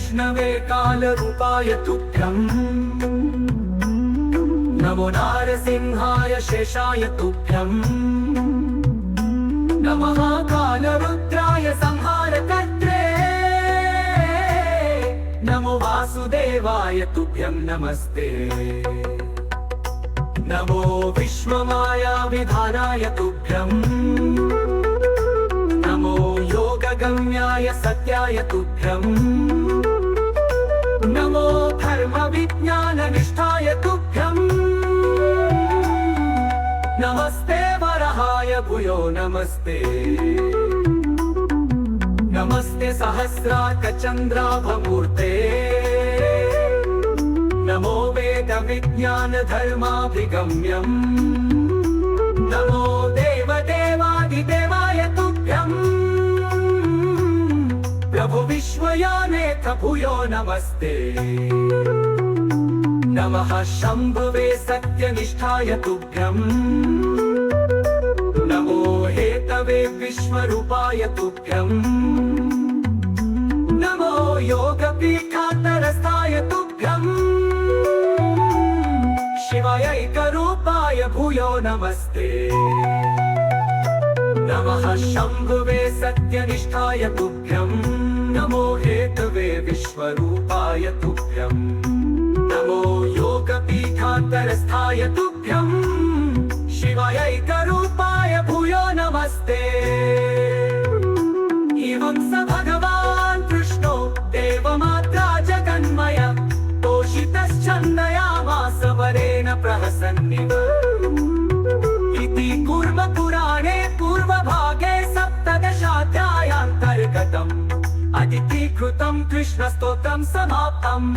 विष्णवे कालरूपाय तुभ्यम् नमो नारसिंहाय शेषाय तुभ्यम् नमः कालरुद्राय संहारकर्त्रे नमो वासुदेवाय तुभ्यं नमस्ते नमो विश्वमाया विधानाय तुभ्यम् नमो योगगम्याय सत्याय तुभ्यम् नमो धर्मविज्ञाननिष्ठाय तुभ्यम् नमस्ते वराहाय भूयो नमस्ते नमस्ते सहस्रार्कचन्द्राभमूर्ते नमो वेदविज्ञानधर्माभिगम्यम् नमो देवदेवादिदेवाय तुभ्यम् प्रभु विश्वयानेथ भूयो नमस्ते नमः शम्भवे सत्यनिष्ठाय तुभ्यम् नमो हेतवे विश्वरूपाय तुभ्यम् नमो योगपीठान्तरस्थाय तुभ्यम् शिवायैकरूपाय भूयो नमस्ते नमः शम्भवे सत्यनिष्ठाय तुभ्यम् नमो हेतवे विश्वरूपाय तुभ्यम् नमो योगपीठान्तरस्थाय तुभ्यम् शिवायैकरूपाय भूयो नमस्ते एवं स भगवान् कृष्णो देवमात्रा जगन्मय तोषितश्चन्दयामास वरेण प्रहसन्निव इति कूर्मपुराणे पूर्वभागे सप्तदशाध्यायान्तर्गतम् अदितीकृतं कृष्णस्तोत्रं समाप्तम्।